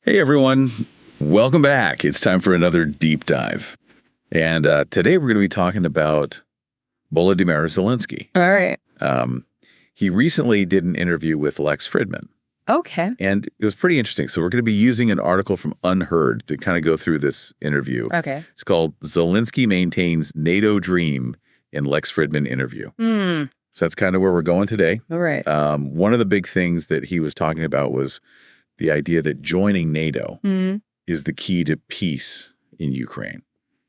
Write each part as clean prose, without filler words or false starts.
Hey everyone, welcome back. It's time for another deep dive. And today we're going to be talking about Volodymyr Zelensky. All right. He recently did an interview with Lex Fridman. Okay. And it was pretty interesting. So we're going to be using an article from Unheard to kind of go through this interview. Okay. It's called Zelensky Maintains NATO Dream in Lex Fridman Interview. So that's kind of where we're going today. All right. One of the big things that he was talking about was the idea that joining NATO is the key to peace in Ukraine.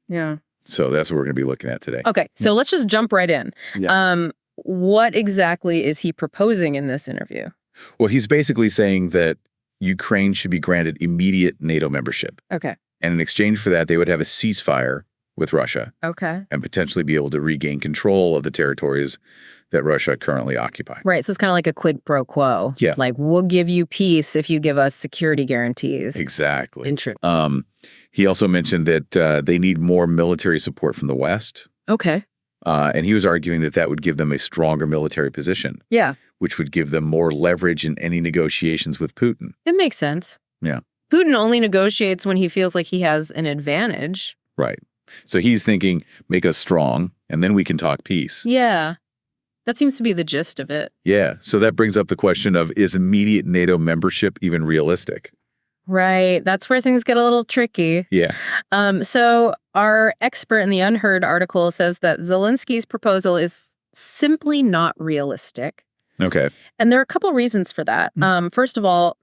Yeah. So that's what we're going to be looking at today. Okay. So let's just jump right in. Yeah. What exactly is he proposing in this interview? Well, he's basically saying that Ukraine should be granted immediate NATO membership. Okay. And in exchange for that, they would have a ceasefire with Russia. Okay. And potentially be able to regain control of the territories that Russia currently occupies. Right. So it's kind of like a quid pro quo. Yeah. Like, we'll give you peace if you give us security guarantees. Exactly. Interesting. He also mentioned that they need more military support from the West. Okay. And he was arguing that that would give them a stronger military position. Yeah. Which would give them more leverage in any negotiations with Putin. It makes sense. Yeah. Putin only negotiates when he feels like he has an advantage. Right. So he's thinking, make us strong, and then we can talk peace. Yeah. That seems to be the gist of it. Yeah. So that brings up the question of, is immediate NATO membership even realistic? Right. That's where things get a little tricky. Yeah. So our expert in the Unheard article says that Zelensky's proposal is simply not realistic. Okay. And there are a couple reasons for that. First of all,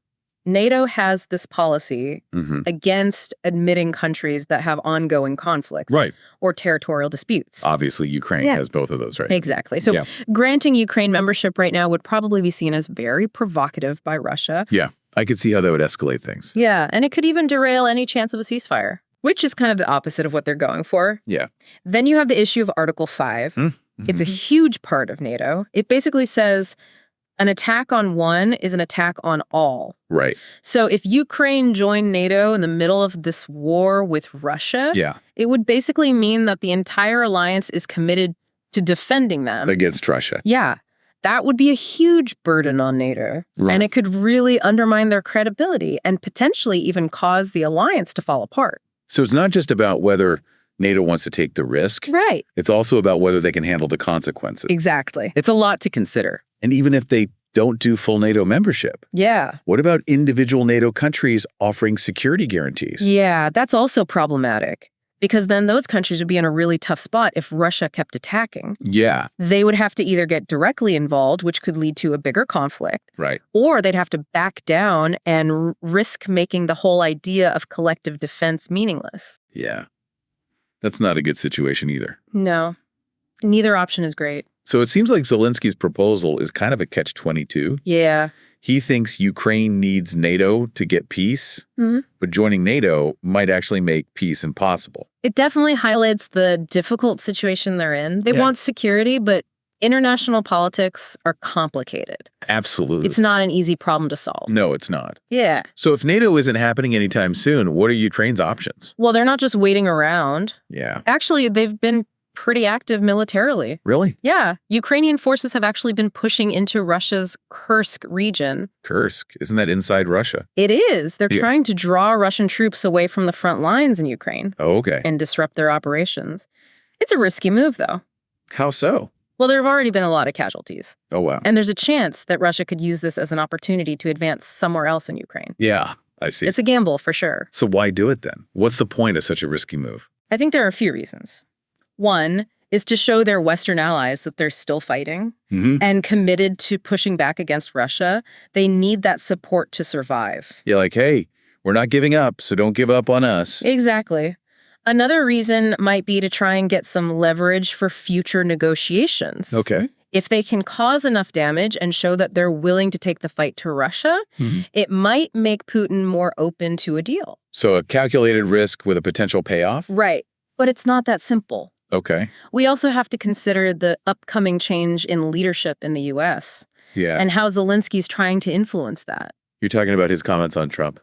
NATO has this policy against admitting countries that have ongoing conflicts or territorial disputes. Obviously, Ukraine has both of those, right? Exactly. So granting Ukraine membership right now would probably be seen as very provocative by Russia. Yeah. I could see how that would escalate things. Yeah. And it could even derail any chance of a ceasefire, which is kind of the opposite of what they're going for. Yeah. Then you have the issue of Article 5. It's a huge part of NATO. It basically says an attack on one is an attack on all. Right. So if Ukraine joined NATO in the middle of this war with Russia, it would basically mean that the entire alliance is committed to defending them against Russia. Yeah. That would be a huge burden on NATO. Right. And it could really undermine their credibility and potentially even cause the alliance to fall apart. So it's not just about whether NATO wants to take the risk. Right. It's also about whether they can handle the consequences. Exactly. It's a lot to consider. And even if they don't do full NATO membership. Yeah. What about individual NATO countries offering security guarantees? Yeah, that's also problematic. Because then those countries would be in a really tough spot if Russia kept attacking. Yeah. They would have to either get directly involved, which could lead to a bigger conflict. Right. Or they'd have to back down and risk making the whole idea of collective defense meaningless. Yeah. That's not a good situation either. No. Neither option is great. So it seems like Zelensky's proposal is kind of a catch-22. Yeah. He thinks Ukraine needs NATO to get peace, but joining NATO might actually make peace impossible. It definitely highlights the difficult situation they're in. They want security, but international politics are complicated. Absolutely. It's not an easy problem to solve. No, it's not. Yeah. So if NATO isn't happening anytime soon, what are Ukraine's options? Well, they're not just waiting around. Yeah. Actually, they've been pretty active militarily. Really? Yeah. Ukrainian forces have actually been pushing into Russia's Kursk region. Kursk? Isn't that inside Russia? It is. They're trying to draw Russian troops away from the front lines in Ukraine. Oh, okay. And disrupt their operations. It's a risky move, though. How so? Well, there have already been a lot of casualties. Oh, wow. And there's a chance that Russia could use this as an opportunity to advance somewhere else in Ukraine. Yeah, I see. It's a gamble, for sure. So why do it then? What's the point of such a risky move? I think there are a few reasons. One is to show their Western allies that they're still fighting and committed to pushing back against Russia. They need that support to survive. Yeah, like, hey, we're not giving up, so don't give up on us. Exactly. Another reason might be to try and get some leverage for future negotiations. Okay. If they can cause enough damage and show that they're willing to take the fight to Russia, it might make Putin more open to a deal. So a calculated risk with a potential payoff? Right. But it's not that simple. Okay. We also have to consider the upcoming change in leadership in the U.S. Yeah. And how Zelensky's trying to influence that. You're talking about his comments on Trump?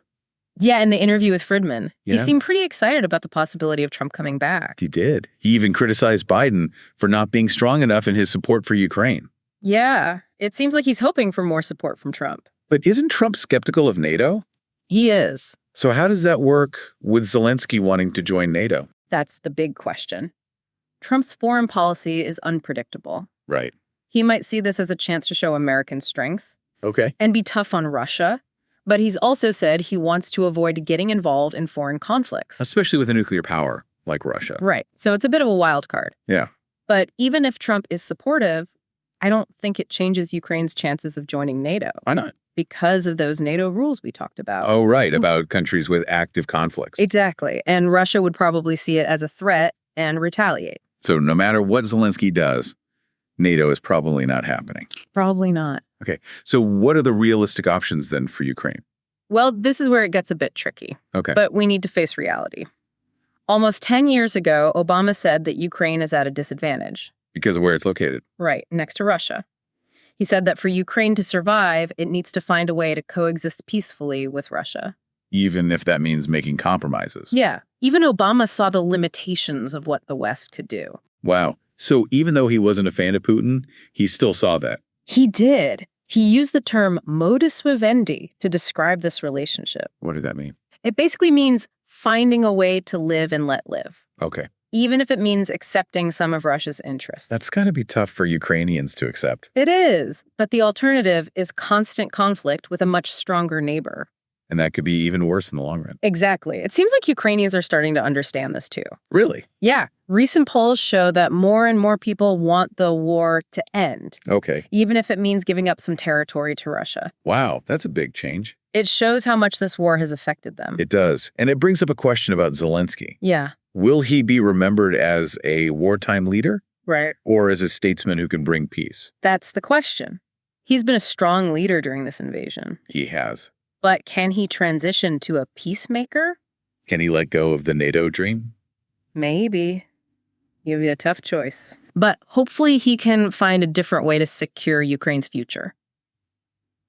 Yeah, in the interview with Fridman. Yeah. He seemed pretty excited about the possibility of Trump coming back. He did. He even criticized Biden for not being strong enough in his support for Ukraine. Yeah, it seems like he's hoping for more support from Trump. But isn't Trump skeptical of NATO? He is. So how does that work with Zelensky wanting to join NATO? That's the big question. Trump's foreign policy is unpredictable. Right. He might see this as a chance to show American strength Okay. and be tough on Russia, but he's also said he wants to avoid getting involved in foreign conflicts. Especially with a nuclear power like Russia. Right. So it's a bit of a wild card. Yeah. But even if Trump is supportive, I don't think it changes Ukraine's chances of joining NATO Why not? because of those NATO rules we talked about. Oh, right. About countries with active conflicts. Exactly. And Russia would probably see it as a threat and retaliate. So no matter what Zelensky does, NATO is probably not happening. Probably not. Okay. So what are the realistic options then for Ukraine? Well, this is where it gets a bit tricky. Okay. But we need to face reality. Almost 10 years ago, Obama said that Ukraine is at a disadvantage. Because of where it's located. Right, next to Russia. He said that for Ukraine to survive, it needs to find a way to coexist peacefully with Russia. Even if that means making compromises. Yeah, even Obama saw the limitations of what the West could do. Wow. So even though he wasn't a fan of Putin, he still saw that. He did. He used the term modus vivendi to describe this relationship. What did that mean? It basically means finding a way to live and let live, Okay. even if it means accepting some of Russia's interests. That's got to be tough for Ukrainians to accept. It is, but the alternative is constant conflict with a much stronger neighbor. And that could be even worse in the long run. Exactly. It seems like Ukrainians are starting to understand this too. Really? Yeah. Recent polls show that more and more people want the war to end, Okay. even if it means giving up some territory to Russia. Wow. That's a big change. It shows how much this war has affected them. It does. And it brings up a question about Zelensky. Yeah. Will he be remembered as a wartime leader Right. or as a statesman who can bring peace? That's the question. He's been a strong leader during this invasion. He has. But can he transition to a peacemaker? Can he let go of the NATO dream? Maybe. Give you a tough choice. But hopefully he can find a different way to secure Ukraine's future.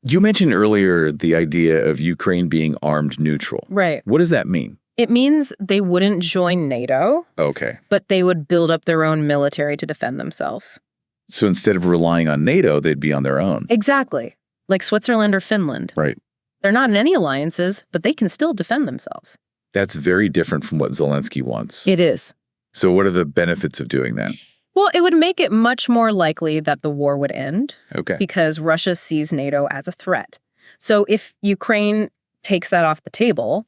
You mentioned earlier the idea of Ukraine being armed neutral. Right. What does that mean? It means they wouldn't join NATO, Okay. but they would build up their own military to defend themselves. So instead of relying on NATO, they'd be on their own. Exactly. Like Switzerland or Finland. Right. They're not in any alliances, but they can still defend themselves. That's very different from what Zelensky wants. It is. So what are the benefits of doing that? Well, it would make it much more likely that the war would end Okay. because Russia sees NATO as a threat. So if Ukraine takes that off the table,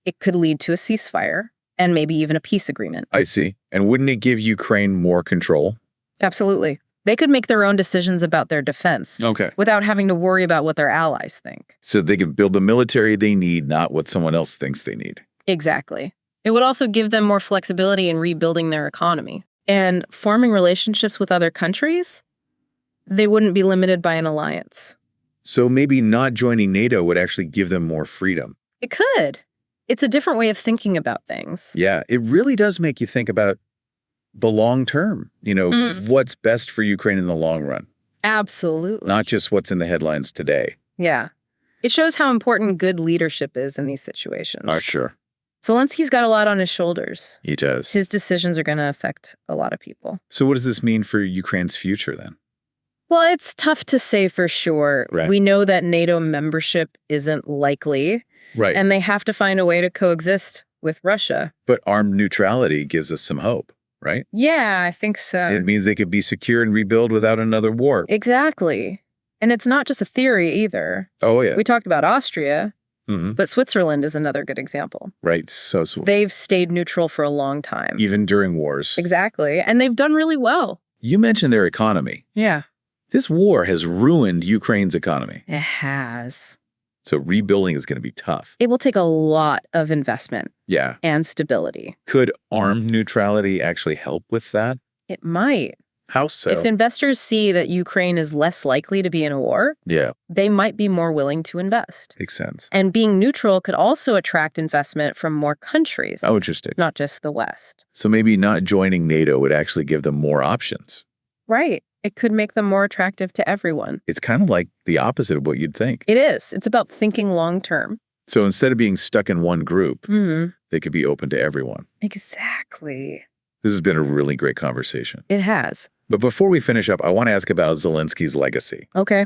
it could lead to a ceasefire and maybe even a peace agreement. I see. And wouldn't it give Ukraine more control? Absolutely. They could make their own decisions about their defense Okay. without having to worry about what their allies think. So they can build the military they need, not what someone else thinks they need. Exactly. It would also give them more flexibility in rebuilding their economy. And forming relationships with other countries, they wouldn't be limited by an alliance. So maybe not joining NATO would actually give them more freedom. It could. It's a different way of thinking about things. Yeah, it really does make you think about the long term. What's best for Ukraine in the long run, Absolutely. not just what's in the headlines today. Yeah. It shows how important good leadership is in these situations. Oh, sure. Zelensky's got a lot on his shoulders. He does. His decisions are going to affect a lot of people. So what does this mean for Ukraine's future then? Well, it's tough to say for sure. Right. We know that NATO membership isn't likely, Right. and they have to find a way to coexist with Russia. But armed neutrality gives us some hope, right? Yeah, I think so. It means they could be secure and rebuild without another war. Exactly. And it's not just a theory either. Oh, yeah. We talked about Austria, Mhm. but Switzerland is another good example. Right. So They've stayed neutral for a long time. even during wars. Exactly. And they've done really well. You mentioned their economy. Yeah. This war has ruined Ukraine's economy. It has. So rebuilding is going to be tough. It will take a lot of investment Yeah. and stability. Could armed neutrality actually help with that? It might. How so? If investors see that Ukraine is less likely to be in a war, Yeah, they might be more willing to invest. makes sense. And being neutral could also attract investment from more countries, Oh, interesting. not just the West. So maybe not joining NATO would actually give them more options. Right. It could make them more attractive to everyone. It's kind of like the opposite of what you'd think. It is. It's about thinking long term. So instead of being stuck in one group, Mm-hmm. they could be open to everyone. Exactly. This has been a really great conversation. It has. But before we finish up, I want to ask about Zelensky's legacy. Okay.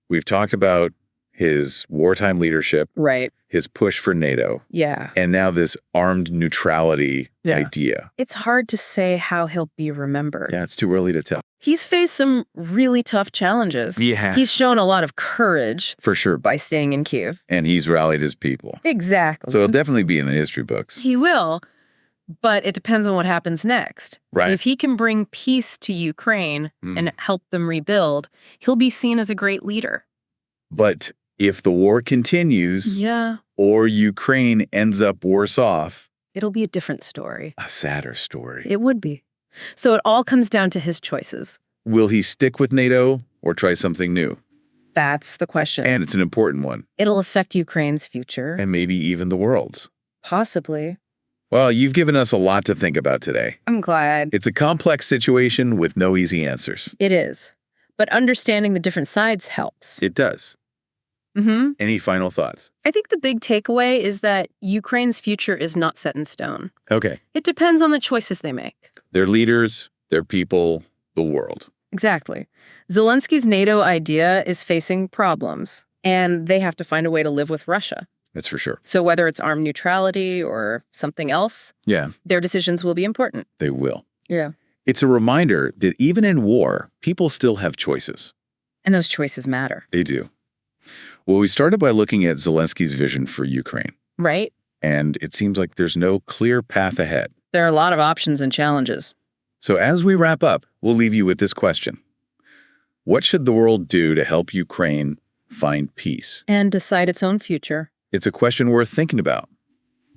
We've talked about his wartime leadership, Right. his push for NATO, Yeah. and now this armed neutrality Yeah. idea. It's hard to say how he'll be remembered. Yeah, it's too early to tell. He's faced some really tough challenges. Yeah. He's shown a lot of courage For sure. by staying in Kyiv. And he's rallied his people. Exactly. So he'll definitely be in the history books. He will, but it depends on what happens next. Right. If he can bring peace to Ukraine and help them rebuild, he'll be seen as a great leader. But if the war continues Yeah. or Ukraine ends up worse off, It'll be a different story. a sadder story. It would be. So it all comes down to his choices. Will he stick with NATO or try something new? That's the question. And it's an important one. It'll affect Ukraine's future. And maybe even the world's. Possibly. Well, you've given us a lot to think about today. I'm glad. It's a complex situation with no easy answers. It is. But understanding the different sides helps. It does. Mm-hmm. Any final thoughts? I think the big takeaway is that Ukraine's future is not set in stone. Okay. It depends on the choices they make. Their leaders, their people, the world. Exactly. Zelensky's NATO idea is facing problems, and they have to find a way to live with Russia. That's for sure. So whether it's armed neutrality or something else, Yeah, their decisions will be important. they will. Yeah. It's a reminder that even in war, people still have choices. And those choices matter. They do. Well, we started by looking at Zelensky's vision for Ukraine, Right? and it seems like there's no clear path ahead. There are a lot of options and challenges. So as we wrap up, we'll leave you with this question. What should the world do to help Ukraine find peace? And decide its own future. It's a question worth thinking about.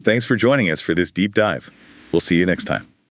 Thanks for joining us for this deep dive. We'll see you next time.